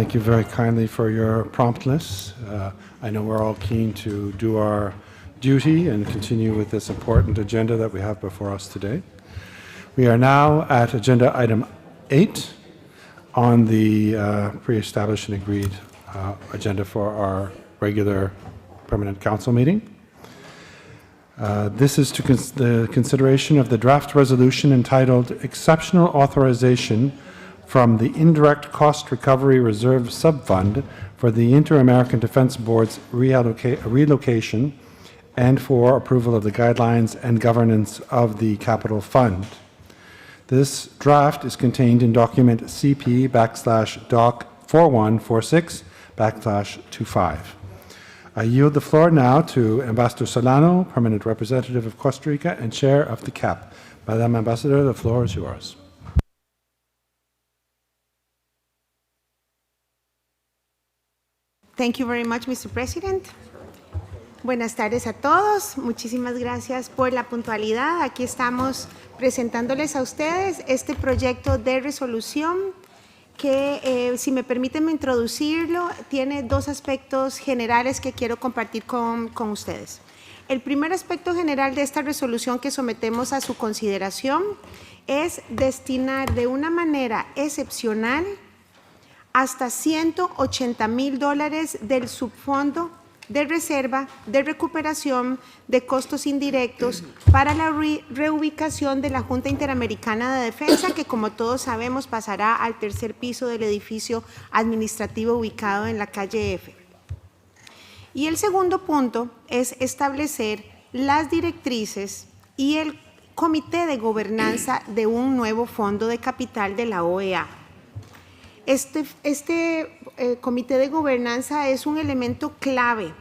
Thank you very kindly for your promptness. I know we're all keen to do our duty and continue with this important agenda that we have before us today. We are now at agenda item 8 on the pre-established and agreed agenda for our regular permanent council meeting. This is to the consideration of the draft resolution entitled Exceptional Authorization from the Indirect Cost Recovery Reserve Subfund for the Inter-American Defense Board's relocation and for approval of the guidelines and governance of the Capital Fund. This draft is contained in document CP/Doc 4146/25. I yield the floor now to Ambassador Solano, Permanent Representative of Costa Rica and Chair of the CAP. Madam Ambassador, the floor is yours. Thank you very much, Mr. President. Buenas tardes a todos. Muchísimas gracias por la puntualidad. Aquí estamos presentándoles a ustedes este proyecto de resolución que, si me permiten introducirlo, tiene dos aspectos generales que quiero compartir con ustedes. El primer aspecto general de esta resolución que sometemos a su consideración es destinar de una manera excepcional hasta $180,000 del subfondo de reserva de recuperación de costos indirectos para la reubicación de la Junta Interamericana de Defensa, que como todos sabemos pasará al tercer piso del edificio administrativo ubicado en la calle F. Y el segundo punto es establecer las directrices y el comité de gobernanza de un nuevo fondo de capital de la OEA. Este comité de gobernanza es un elemento clave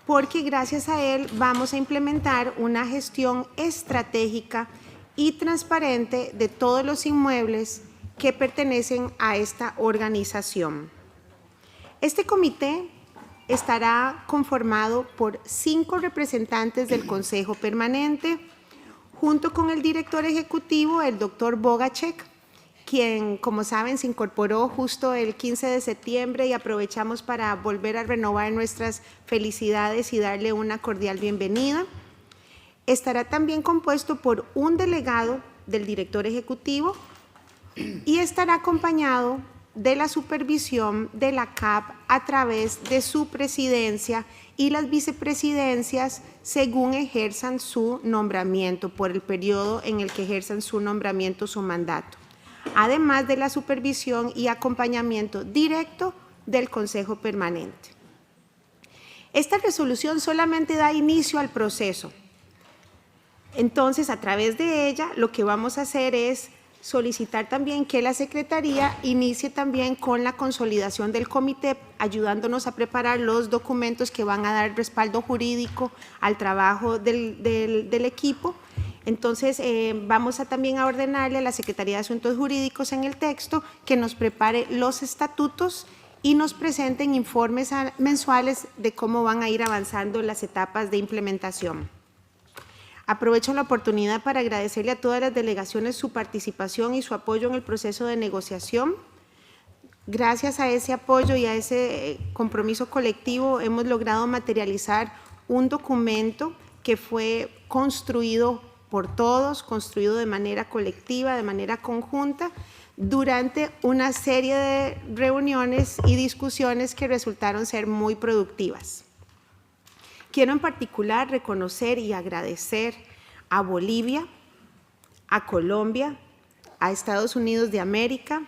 porque gracias a él vamos a implementar una gestión estratégica y transparente de todos los inmuebles que pertenecen a esta organización. Este comité estará conformado por 5 representantes del Consejo Permanente, junto con el director ejecutivo, el doctor Bogacek, quien, como saben, se incorporó justo el 15 de septiembre y aprovechamos para volver a renovar nuestras felicidades y darle una cordial bienvenida. Estará también compuesto por un delegado del director ejecutivo y estará acompañado de la supervisión de la CAP a través de su presidencia y las vicepresidencias según ejerzan su nombramiento, por el periodo en el que ejerzan su nombramiento, su mandato, además de la supervisión y acompañamiento directo del Consejo Permanente. Esta resolución solamente da inicio al proceso. Entonces, a través de ella, lo que vamos a hacer es solicitar también que la Secretaría inicie también con la consolidación del comité, ayudándonos a preparar los documentos que van a dar respaldo jurídico al trabajo del equipo. Entonces, vamos a también a ordenarle a la Secretaría de Asuntos Jurídicos en el texto que nos prepare los estatutos y nos presenten informes mensuales de cómo van a ir avanzando las etapas de implementación. Aprovecho la oportunidad para agradecerle a todas las delegaciones su participación y su apoyo en el proceso de negociación. Gracias a ese apoyo y a ese compromiso colectivo hemos logrado materializar un documento que fue construido por todos, construido de manera colectiva, de manera conjunta, durante una serie de reuniones y discusiones que resultaron ser muy productivas. Quiero en particular reconocer y agradecer a Bolivia, a Colombia, a Estados Unidos de América,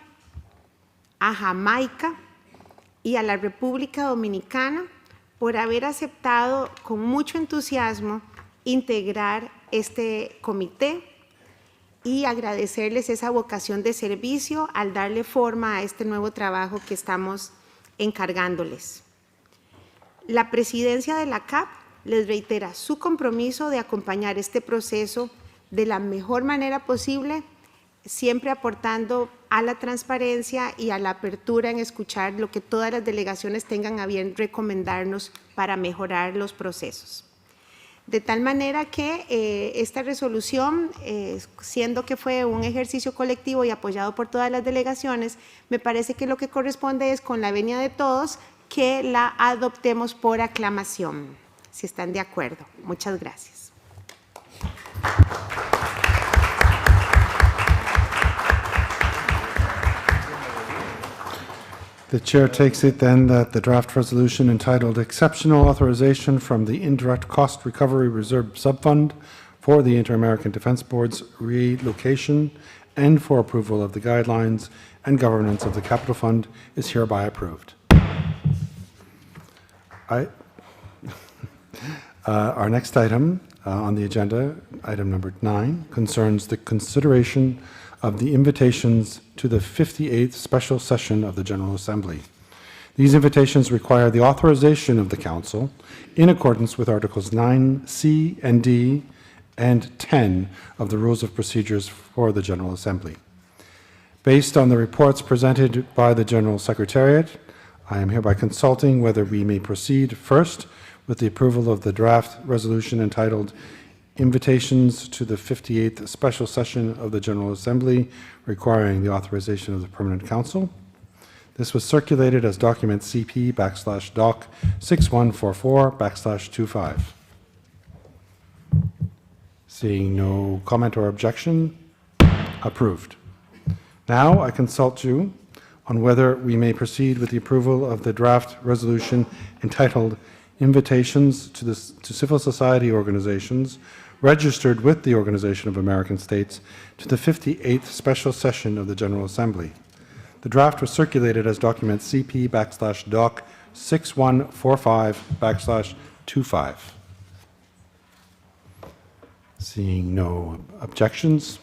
a Jamaica y a la República Dominicana por haber aceptado con mucho entusiasmo integrar este comité y agradecerles esa vocación de servicio al darle forma a este nuevo trabajo que estamos encargándoles. La presidencia de la CAP les reitera su compromiso de acompañar este proceso de la mejor manera posible, siempre aportando a la transparencia y a la apertura en escuchar lo que todas las delegaciones tengan a bien recomendarnos para mejorar los procesos. De tal manera que esta resolución, siendo que fue un ejercicio colectivo y apoyado por todas las delegaciones, me parece que lo que corresponde es, con la venia de todos, que la adoptemos por aclamación, si están de acuerdo. Muchas gracias. The chair takes it then that the draft resolution entitled Exceptional Authorization from the Indirect Cost Recovery Reserve Subfund for the Inter-American Defense Board's relocation and for approval of the guidelines and governance of the Capital Fund is hereby approved. Our next item on the agenda, item number 9, concerns the consideration of the invitations to the 58th Special Session of the General Assembly. These invitations require the authorization of the Council in accordance with Articles 9C and D and 10 of the Rules of Procedures for the General Assembly. Based on the reports presented by the General Secretariat, I am hereby consulting whether we may proceed first with the approval of the draft resolution entitled Invitations to the 58th Special Session of the General Assembly requiring the authorization of the Permanent Council. This was circulated as document CP/Doc 6144/25. Seeing no comment or objection, approved. Now I consult you on whether we may proceed with the approval of the draft resolution entitled Invitations to Civil Society Organizations registered with the Organization of American States to the 58th Special Session of the General Assembly. The draft was circulated as document CP/Doc 6145/25. Seeing no objections,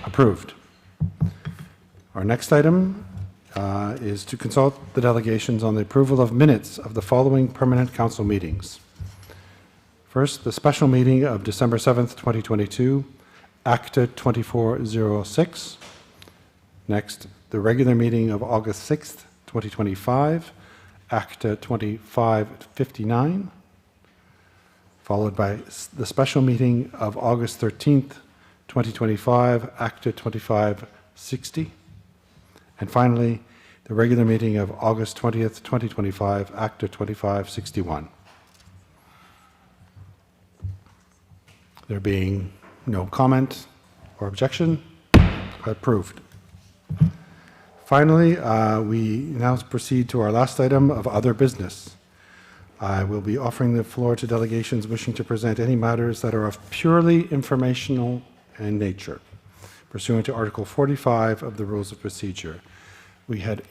approved. Our next item is to consult the delegations on the approval of minutes of the following Permanent Council meetings. First, the special meeting of December 7th, 2022, Acta 2406. Next, the regular meeting of August 6th, 2025, Acta 2559. Followed by the special meeting of August 13th, 2025, Acta 2560. And finally, the regular meeting of August 20th, 2025, Acta 2561. There being no comment or objection, approved. Finally, we now proceed to our last item of other business. I will be offering the floor to delegations wishing to present any matters that are of purely informational in nature, pursuant to Article 45 of the Rules of Procedure. We had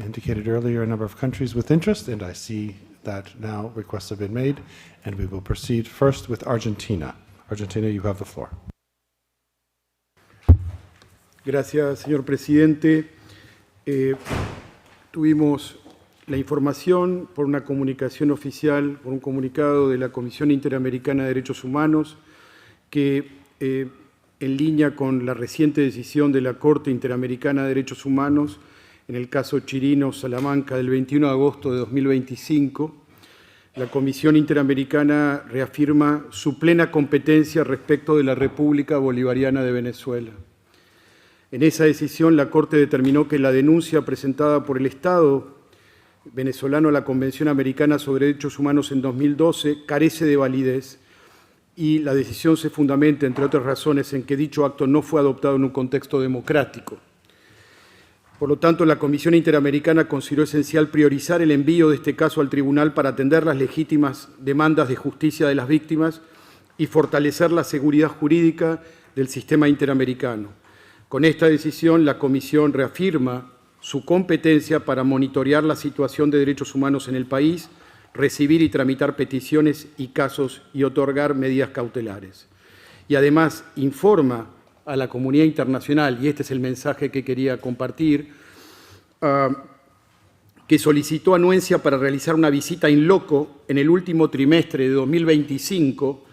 indicated earlier a number of countries with interest, and I see that now requests have been made, and we will proceed first with Argentina. Argentina, you have the floor. Gracias, señor presidente. Tuvimos la información por una comunicación oficial, por un comunicado de la Comisión Interamericana de Derechos Humanos, que en línea con la reciente decisión de la Corte Interamericana de Derechos Humanos, en el caso Chirino-Salamanca del 21 de agosto de 2025, la Comisión Interamericana reafirma su plena competencia respecto de la República Bolivariana de Venezuela. En esa decisión, la Corte determinó que la denuncia presentada por el Estado venezolano a la Convención Americana sobre Derechos Humanos en 2012 carece de validez y la decisión se fundamenta, entre otras razones, en que dicho acto no fue adoptado en un contexto democrático. Por lo tanto, la Comisión Interamericana consideró esencial priorizar el envío de este caso al tribunal para atender las legítimas demandas de justicia de las víctimas y fortalecer la seguridad jurídica del sistema interamericano. Con esta decisión, la Comisión reafirma su competencia para monitorear la situación de derechos humanos en el país, recibir y tramitar peticiones y casos y otorgar medidas cautelares. Y además informa a la comunidad internacional, y este es el mensaje que quería compartir, que solicitó anuencia para realizar una visita in loco en el último trimestre de 2025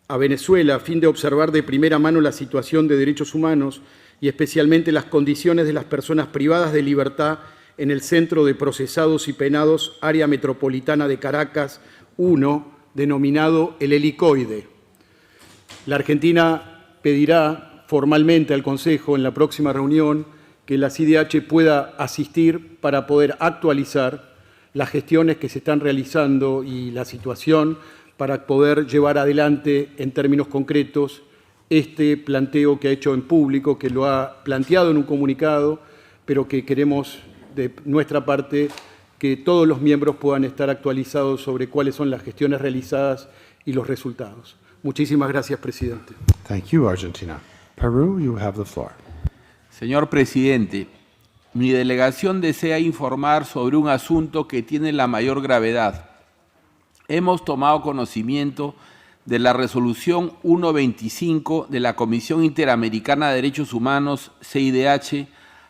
a Venezuela a fin de observar de primera mano la situación de derechos humanos y especialmente las condiciones de las personas privadas de libertad en el Centro de Procesados y Penados, Área Metropolitana de Caracas 1, denominado el helicoide. La Argentina pedirá formalmente al Consejo en la próxima reunión que la CIDH pueda asistir para poder actualizar las gestiones que se están realizando y la situación para poder llevar adelante en términos concretos este planteo que ha hecho en público, que lo ha planteado en un comunicado, pero que queremos de nuestra parte que todos los miembros puedan estar actualizados sobre cuáles son las gestiones realizadas y los resultados. Muchísimas gracias, presidente. Thank you, Argentina. Peru, you have the floor. Señor presidente, mi delegación desea informar sobre un asunto que tiene la mayor gravedad. Hemos tomado conocimiento de la resolución 125 de la Comisión Interamericana de Derechos Humanos, CIDH,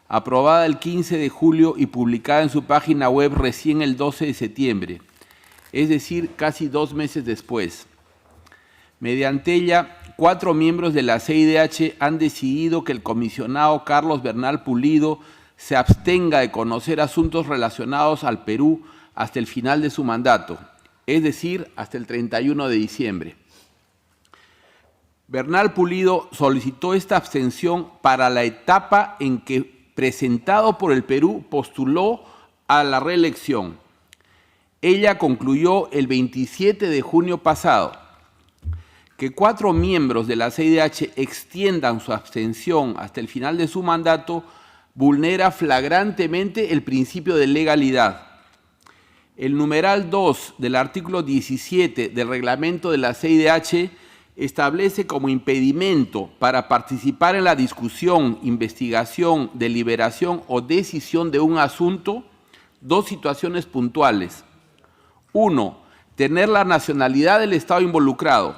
aprobada el 15 de julio y publicada en su página web recién el 12 de septiembre, es decir, casi 2 meses después. Mediante ella, 4 miembros de la CIDH han decidido que el comisionado Carlos Bernal Pulido se abstenga de conocer asuntos relacionados al Perú hasta el final de su mandato, es decir, hasta el 31 de diciembre. Bernal Pulido solicitó esta abstención para la etapa en que, presentado por el Perú, postuló a la reelección. Ella concluyó el 27 de junio pasado. Que 4 miembros de la CIDH extiendan su abstención hasta el final de su mandato vulnera flagrantemente el principio de legalidad. El numeral 2 del artículo 17 del reglamento de la CIDH establece como impedimento para participar en la discusión, investigación, deliberación o decisión de un asunto 2 situaciones puntuales. 1, tener la nacionalidad del Estado involucrado.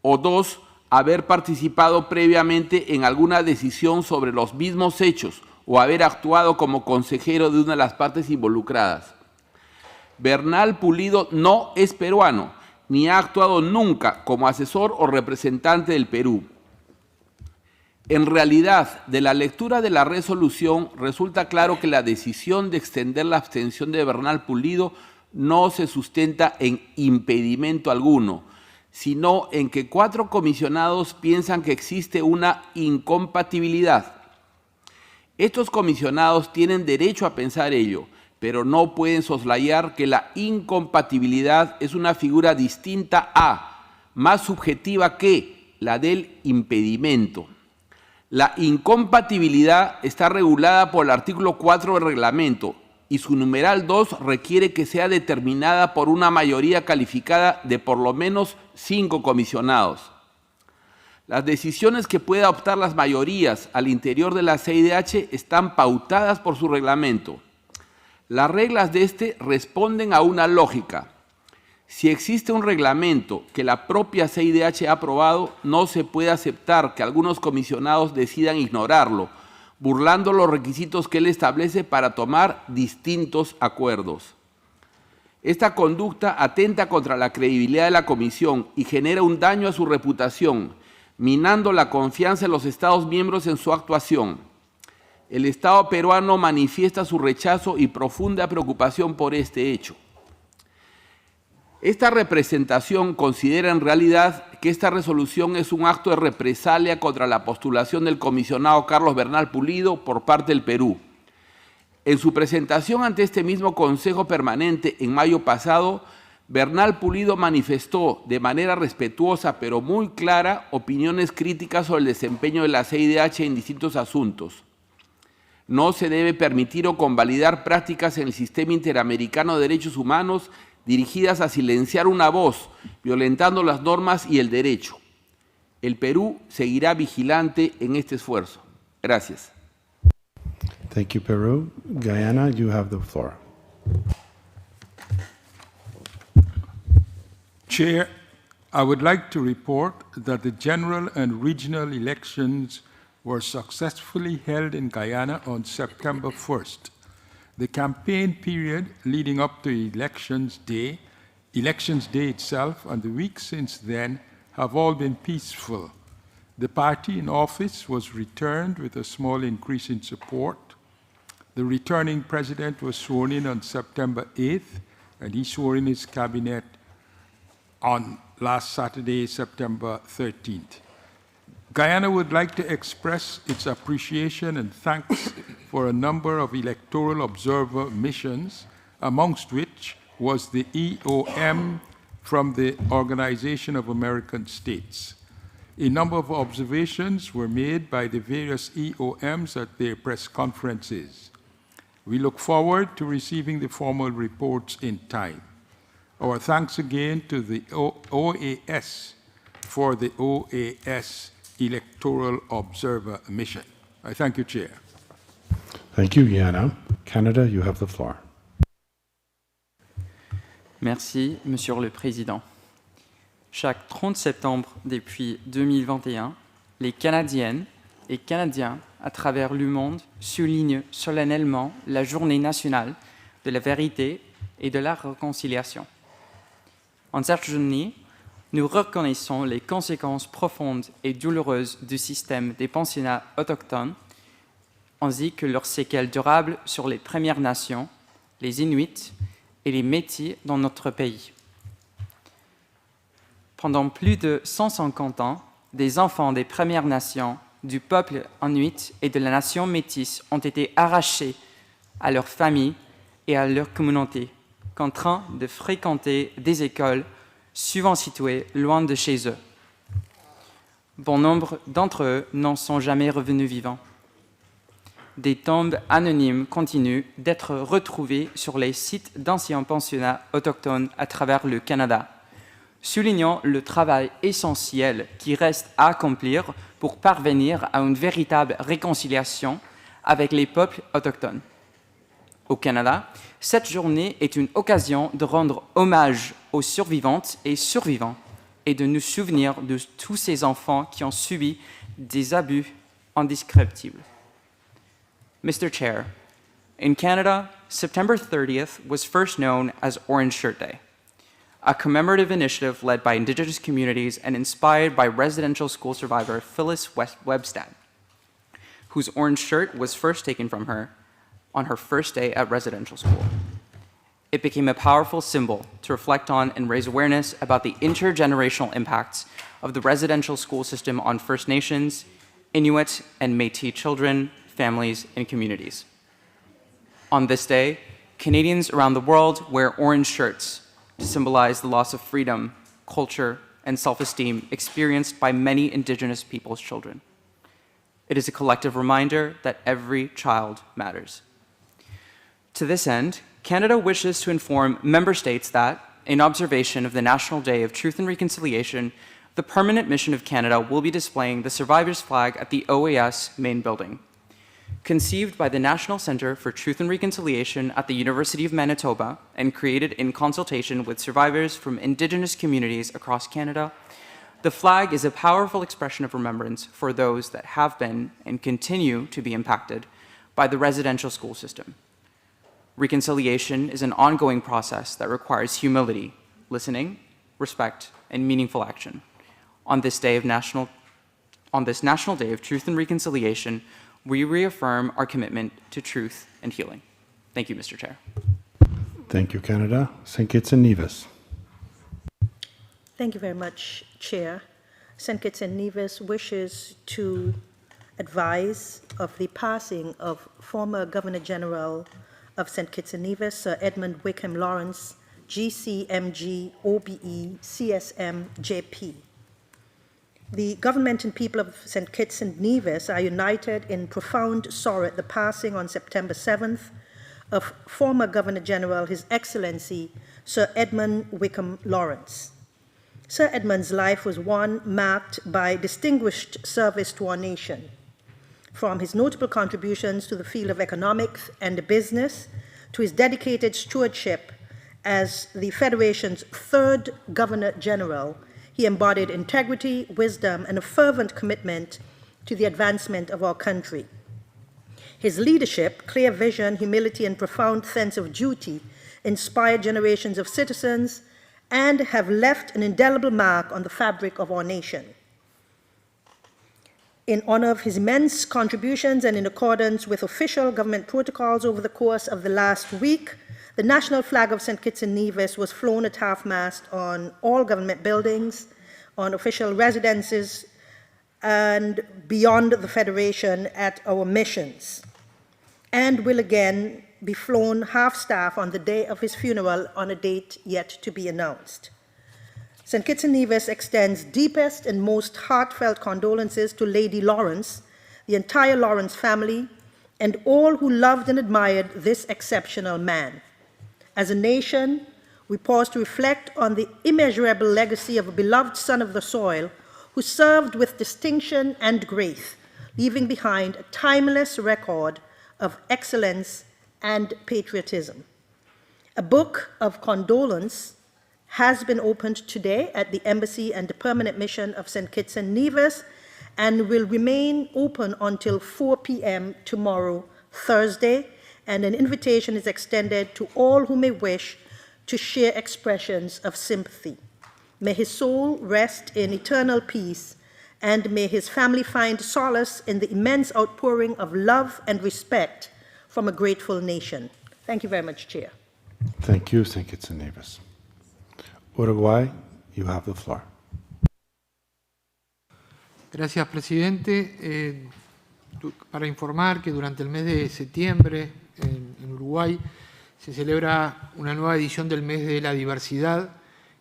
O 2, haber participado previamente en alguna decisión sobre los mismos hechos o haber actuado como consejero de una de las partes involucradas. Bernal Pulido no es peruano, ni ha actuado nunca como asesor o representante del Perú. En realidad, de la lectura de la resolución, resulta claro que la decisión de extender la abstención de Bernal Pulido no se sustenta en impedimento alguno, sino en que 4 comisionados piensan que existe una incompatibilidad. Estos comisionados tienen derecho a pensar ello, pero no pueden soslayar que la incompatibilidad es una figura distinta a, más subjetiva que, la del impedimento. La incompatibilidad está regulada por el artículo 4 del reglamento y su numeral 2 requiere que sea determinada por una mayoría calificada de por lo menos 5 comisionados. Las decisiones que pueden adoptar las mayorías al interior de la CIDH están pautadas por su reglamento. Las reglas de este responden a una lógica. Si existe un reglamento que la propia CIDH ha aprobado, no se puede aceptar que algunos comisionados decidan ignorarlo, burlando los requisitos que él establece para tomar distintos acuerdos. Esta conducta atenta contra la credibilidad de la Comisión y genera un daño a su reputación, minando la confianza de los Estados miembros en su actuación. El Estado peruano manifiesta su rechazo y profunda preocupación por este hecho. Esta representación considera en realidad que esta resolución es un acto de represalia contra la postulación del comisionado Carlos Bernal Pulido por parte del Perú. En su presentación ante este mismo Consejo Permanente en mayo pasado, Bernal Pulido manifestó de manera respetuosa pero muy clara opiniones críticas sobre el desempeño de la CIDH en distintos asuntos. No se debe permitir o convalidar prácticas en el sistema interamericano de derechos humanos dirigidas a silenciar una voz, violentando las normas y el derecho. El Perú seguirá vigilante en este esfuerzo. Gracias. Thank you, Peru. Guyana, you have the floor. Chair, I would like to report that the general and regional elections were successfully held in Guyana on September 1st. The campaign period leading up to Elections Day itself, and the weeks since then have all been peaceful. The party in office was returned with a small increase in support. The returning president was sworn in on September 8th, and he swore in his cabinet on last Saturday, September 13th. Guyana would like to express its appreciation and thanks for a number of electoral observer missions, amongst which was the EOM from the Organization of American States. A number of observations were made by the various EOMs at their press conferences. We look forward to receiving the formal reports in time. Our thanks again to the OAS for the OAS Electoral Observer Mission. I thank you, Chair. Thank you, Guyana. Canada, you have the floor. Merci, Monsieur le Président. Chaque 30 septembre depuis 2021, les Canadiennes et Canadiens à travers le monde soulignent solennellement la Journée nationale de la vérité et de la réconciliation. En cette journée, nous reconnaissons les conséquences profondes et douloureuses du système des pensionnats autochtones, ainsi que leurs séquelles durables sur les Premières Nations, les Inuits et les Métis dans notre pays. Pendant plus de 150 ans, des enfants des Premières Nations, du peuple inuit et de la nation métisse ont été arrachés à leurs familles et à leur communauté, contraints de fréquenter des écoles souvent situées loin de chez eux. Bon nombre d'entre eux n'en sont jamais revenus vivants. Des tombes anonymes continuent d'être retrouvées sur les sites d'anciens pensionnats autochtones à travers le Canada, soulignant le travail essentiel qui reste à accomplir pour parvenir à une véritable réconciliation avec les peuples autochtones. Au Canada, cette journée est une occasion de rendre hommage aux survivantes et survivants et de nous souvenir de tous ces enfants qui ont subi des abus indescriptibles. Mr. Chair, in Canada, September 30th was first known as Orange Shirt Day, a commemorative initiative led by Indigenous communities and inspired by residential school survivor Phyllis Webstad, whose orange shirt was first taken from her on her first day at residential school. It became a powerful symbol to reflect on and raise awareness about the intergenerational impacts of the residential school system on First Nations, Inuit, and Métis children, families, and communities. On this day, Canadians around the world wear orange shirts to symbolize the loss of freedom, culture, and self-esteem experienced by many Indigenous peoples' children. It is a collective reminder that every child matters. To this end, Canada wishes to inform member states that, in observation of the National Day of Truth and Reconciliation, the Permanent Mission of Canada will be displaying the Survivors' Flag at the OAS main building. Conceived by the National Centre for Truth and Reconciliation at the University of Manitoba and created in consultation with survivors from Indigenous communities across Canada, the flag is a powerful expression of remembrance for those that have been and continue to be impacted by the residential school system. Reconciliation is an ongoing process that requires humility, listening, respect, and meaningful action. On this National Day of Truth and Reconciliation, we reaffirm our commitment to truth and healing. Thank you, Mr. Chair. Thank you, Canada. St. Kitts and Nevis. Thank you very much, Chair. St. Kitts and Nevis wishes to advise of the passing of former Governor General of St. Kitts and Nevis, Sir Edmund Wickham Lawrence, GCMG, OBE, CSM, JP. The government and people of St. Kitts and Nevis are united in profound sorrow at the passing on September 7th of former Governor General, His Excellency, Sir Edmund Wickham Lawrence. Sir Edmund's life was one marked by distinguished service to our nation. From his notable contributions to the field of economics and business, to his dedicated stewardship as the Federation's third Governor General, he embodied integrity, wisdom, and a fervent commitment to the advancement of our country. His leadership, clear vision, humility, and profound sense of duty inspired generations of citizens and have left an indelible mark on the fabric of our nation. In honor of his immense contributions and in accordance with official government protocols over the course of the last week, The national flag of St. Kitts and Nevis was flown at half-mast on all government buildings, on official residences, and beyond the Federation at our missions, and will again be flown half-staff on the day of his funeral on a date yet to be announced. St. Kitts and Nevis extends deepest and most heartfelt condolences to Lady Lawrence, the entire Lawrence family, and all who loved and admired this exceptional man. As a nation, we pause to reflect on the immeasurable legacy of a beloved son of the soil who served with distinction and grace, leaving behind a timeless record of excellence and patriotism. A book of condolence has been opened today at the Embassy and the Permanent Mission of St. Kitts and Nevis and will remain open until 4 p.m. tomorrow, Thursday, and an invitation is extended to all who may wish to share expressions of sympathy. May his soul rest in eternal peace, and may his family find solace in the immense outpouring of love and respect from a grateful nation. Thank you very much, Chair. Thank you, St. Kitts and Nevis. Uruguay, you have the floor. Gracias, presidente. Para informar que durante el mes de septiembre en Uruguay se celebra una nueva edición del Mes de la Diversidad,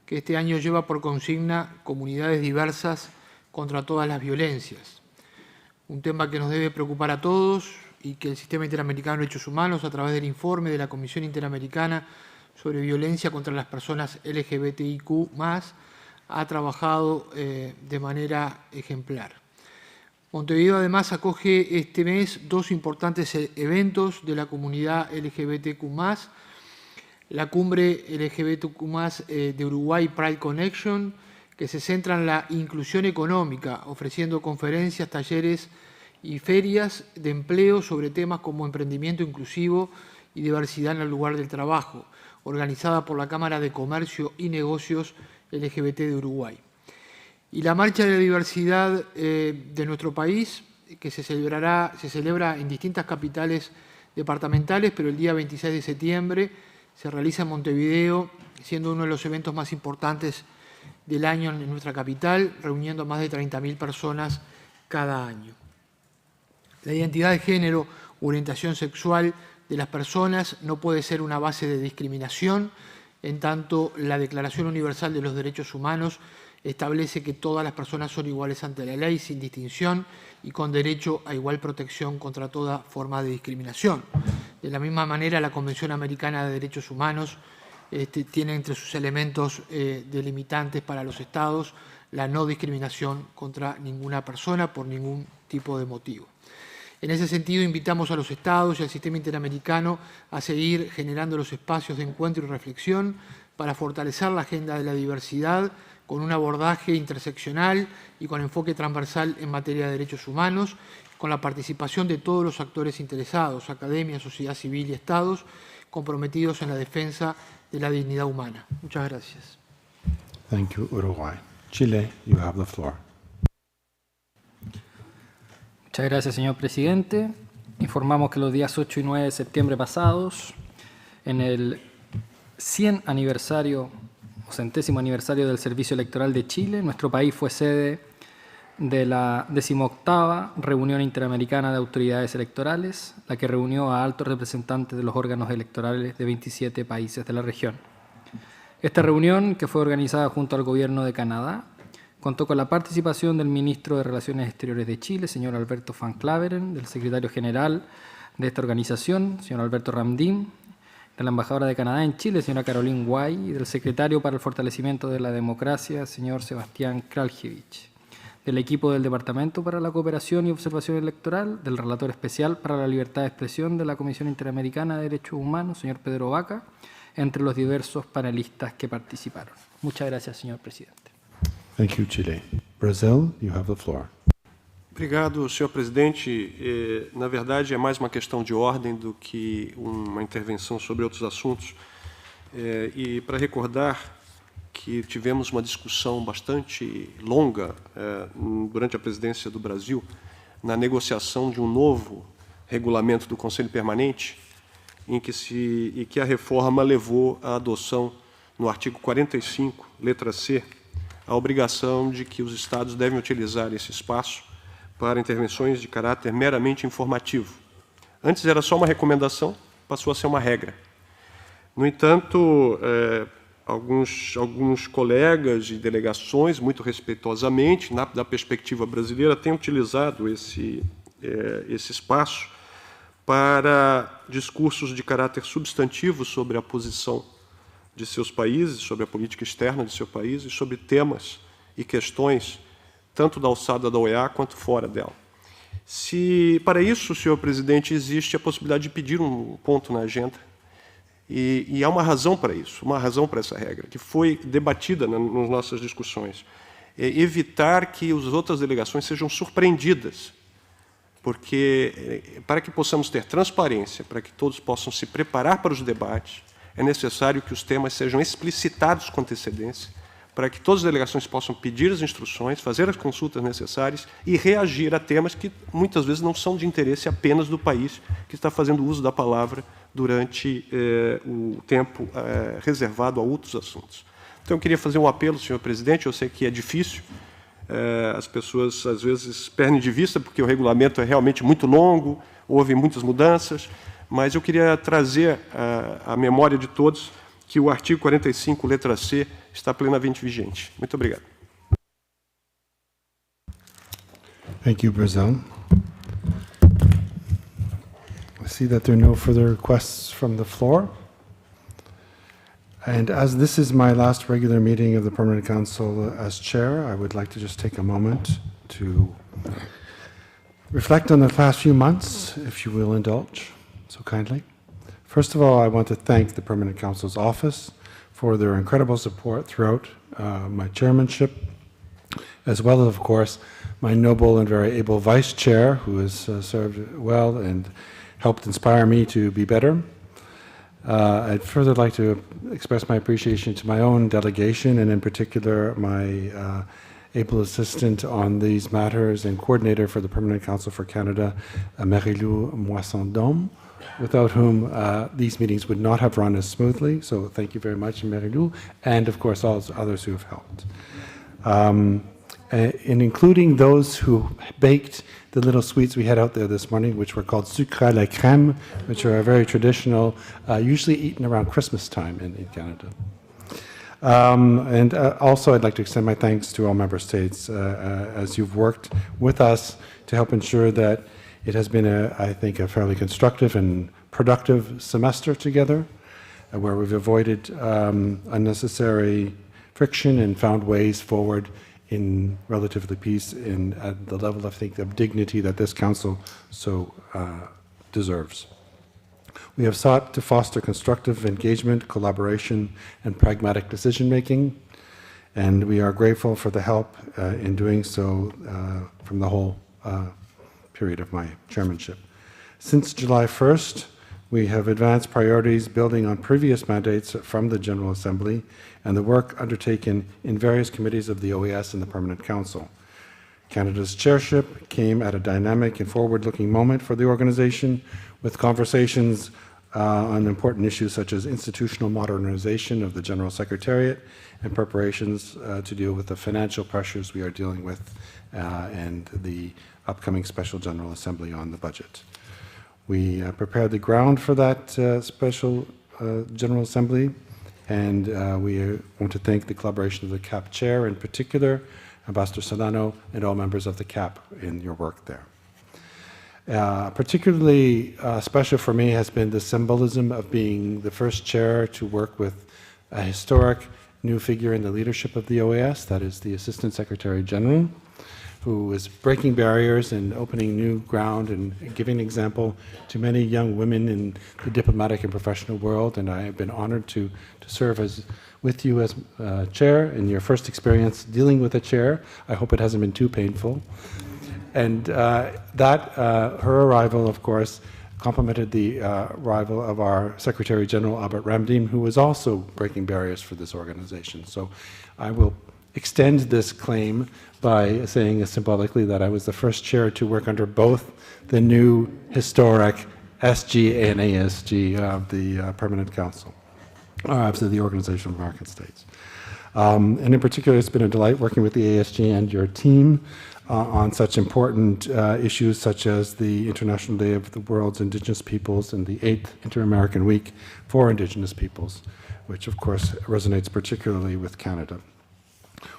que este año lleva por consigna Comunidades diversas contra todas las violencias. Un tema que nos debe preocupar a todos y que el Sistema Interamericano de Derechos Humanos, a través del informe de la Comisión Interamericana sobre Violencia contra las Personas LGBTIQ+, ha trabajado de manera ejemplar. Montevideo además acoge este mes dos importantes eventos de la comunidad LGBTQ+, la cumbre LGBTQ+, de Uruguay Pride Connection, que se centra en la inclusión económica, ofreciendo conferencias, talleres y ferias de empleo sobre temas como emprendimiento inclusivo y diversidad en el lugar del trabajo, organizada por la Cámara de Comercio y Negocios LGBT de Uruguay. Y la Marcha de la Diversidad de nuestro país, que se celebra en distintas capitales departamentales, pero el día 26 de septiembre se realiza en Montevideo, siendo uno de los eventos más importantes del año en nuestra capital, reuniendo a más de 30.000 personas cada año. La identidad de género u orientación sexual de las personas no puede ser una base de discriminación, en tanto la Declaración Universal de los Derechos Humanos establece que todas las personas son iguales ante la ley, sin distinción y con derecho a igual protección contra toda forma de discriminación. De la misma manera, la Convención Americana de Derechos Humanos tiene entre sus elementos delimitantes para los Estados la no discriminación contra ninguna persona por ningún tipo de motivo. En ese sentido, invitamos a los Estados y al sistema interamericano a seguir generando los espacios de encuentro y reflexión para fortalecer la agenda de la diversidad con un abordaje interseccional y con enfoque transversal en materia de derechos humanos, con la participación de todos los actores interesados, academia, sociedad civil y Estados, comprometidos en la defensa de la dignidad humana. Muchas gracias. Thank you, Uruguay. Chile, you have the floor. Muchas gracias, señor presidente. Informamos que los días 8 y 9 de septiembre pasados, en el 100 aniversario o 100º aniversario del Servicio Electoral de Chile, nuestro país fue sede de la 18ª Reunión Interamericana de Autoridades Electorales, la que reunió a altos representantes de los órganos electorales de 27 países de la región. Esta reunión, que fue organizada junto al Gobierno de Canadá, contó con la participación del Ministro de Relaciones Exteriores de Chile, señor Alberto Van Claveren, del Secretario General de esta organización, señor Alberto Ramdin, de la Embajadora de Canadá en Chile, señora Caroline Guay, y del Secretario para el Fortalecimiento de la Democracia, señor Sebastián Kraljevich, del equipo del Departamento para la Cooperación y Observación Electoral, del Relator Especial para la Libertad de Expresión de la Comisión Interamericana de Derechos Humanos, señor Pedro Vaca, entre los diversos panelistas que participaron. Muchas gracias, señor presidente. Thank you, Chile. Brazil, you have the floor. Obrigado, senhor presidente. Na verdade, é mais uma questão de ordem do que uma intervenção sobre outros assuntos. E para recordar que tivemos uma discussão bastante longa durante a presidência do Brasil na negociação de um novo regulamento do Conselho Permanente, em que a reforma levou à adoção, no artigo 45, letra C, a obrigação de que os Estados devem utilizar esse espaço para intervenções de caráter meramente informativo. Antes era só uma recomendação, passou a ser uma regra. No entanto, alguns colegas e delegações, muito respeitosamente, da perspectiva brasileira, têm utilizado esse espaço para discursos de caráter substantivo sobre a posição de seus países, sobre a política externa de seu país e sobre temas e questões, tanto da alçada da OEA quanto fora dela. Se, para isso, senhor presidente, existe a possibilidade de pedir um ponto na agenda, e há uma razão para isso, uma razão para essa regra, que foi debatida nas nossas discussões. Evitar que as outras delegações sejam surpreendidas, porque, para que possamos ter transparência, para que todos possam se preparar para os debates, é necessário que os temas sejam explicitados com antecedência, para que todas as delegações possam pedir as instruções, fazer as consultas necessárias e reagir a temas que, muitas vezes, não são de interesse apenas do país que está fazendo uso da palavra durante o tempo reservado a outros assuntos. Então, eu queria fazer um apelo, senhor presidente, eu sei que é difícil, as pessoas, às vezes, perdem de vista, porque o regulamento é realmente muito longo, houve muitas mudanças, mas eu queria trazer à memória de todos que o artigo 45, letra C, está plenamente vigente. Muito obrigado. Thank you, Brazil. I see that there are no further requests from the floor. And as this is my last regular meeting of the Permanent Council as chair, I would like to just take a moment to reflect on the past few months, if you will indulge so kindly. First of all, I want to thank the Permanent Council's office for their incredible support throughout my chairmanship, as well as, of course, my noble and very able vice chair, who has served well and helped inspire me to be better. I'd further like to express my appreciation to my own delegation, and in particular my able assistant on these matters and coordinator for the Permanent Council for Canada, Marie-Lou Moissandom, without whom these meetings would not have run as smoothly. So thank you very much, Marie-Lou, and of course all others who have helped. In including those who baked the little sweets we had out there this morning, which were called sucre à la crème, which are very traditional, usually eaten around Christmas time in Canada. Also, I'd like to extend my thanks to all member states as you've worked with us to help ensure that it has been, I think, a fairly constructive and productive semester together, where we've avoided unnecessary friction and found ways forward in relatively peace and at the level, I think, of dignity that this council so deserves. We have sought to foster constructive engagement, collaboration, and pragmatic decision-making, and we are grateful for the help in doing so from the whole period of my chairmanship. Since July 1st, we have advanced priorities building on previous mandates from the General Assembly and the work undertaken in various committees of the OAS and the Permanent Council. Canada's chairship came at a dynamic and forward-looking moment for the organization, with conversations on important issues such as institutional modernization of the General Secretariat and preparations to deal with the financial pressures we are dealing with and the upcoming Special General Assembly on the budget. We prepared the ground for that Special General Assembly, and we want to thank the collaboration of the CAP Chair, in particular, Ambassador Solano, and all members of the CAP in your work there. Particularly special for me has been the symbolism of being the first chair to work with a historic new figure in the leadership of the OAS, that is the Assistant Secretary General, who is breaking barriers and opening new ground and giving example to many young women in the diplomatic and professional world. And I have been honored to serve with you as chair in your first experience dealing with a chair. I hope it hasn't been too painful. And her arrival, of course, complemented the arrival of our Secretary General, Albert Ramdin, who was also breaking barriers for this organization. So I will extend this claim by saying symbolically that I was the first chair to work under both the new historic SG and ASG of the Permanent Council, of the Organization of American States. And in particular, it's been a delight working with the ASG and your team on such important issues such as the International Day of the World's Indigenous Peoples and the 8th Inter-American Week for Indigenous Peoples, which of course resonates particularly with Canada.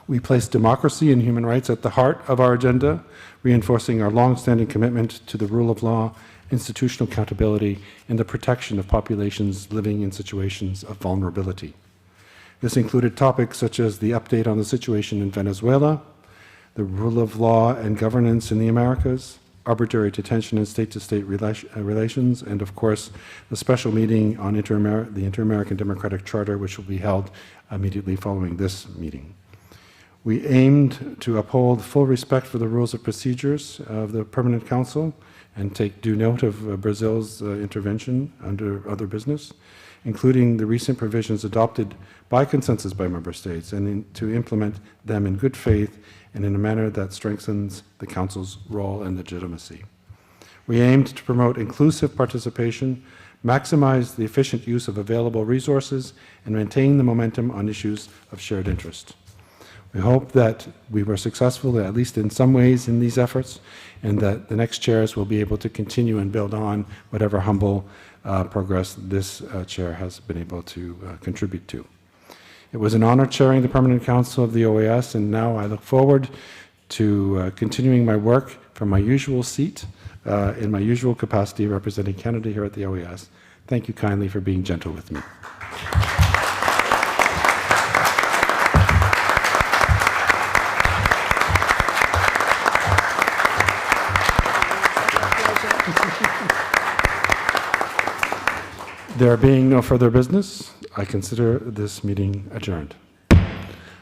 We place democracy and human rights at the heart of our agenda, reinforcing our long-standing commitment to the rule of law, institutional accountability, and the protection of populations living in situations of vulnerability. This included topics such as the update on the situation in Venezuela, the rule of law and governance in the Americas, arbitrary detention and state-to-state relations, and of course, the special meeting on the Inter-American Democratic Charter, which will be held immediately following this meeting. We aimed to uphold full respect for the rules of procedures of the Permanent Council and take due note of Brazil's intervention under other business, including the recent provisions adopted by consensus by member states, and to implement them in good faith and in a manner that strengthens the Council's role and legitimacy. We aimed to promote inclusive participation, maximize the efficient use of available resources, and maintain the momentum on issues of shared interest. We hope that we were successful, at least in some ways, in these efforts, and that the next chairs will be able to continue and build on whatever humble progress this chair has been able to contribute to. It was an honor chairing the Permanent Council of the OAS, and now I look forward to continuing my work from my usual seat in my usual capacity representing Canada here at the OAS. Thank you kindly for being gentle with me. There being no further business, I consider this meeting adjourned.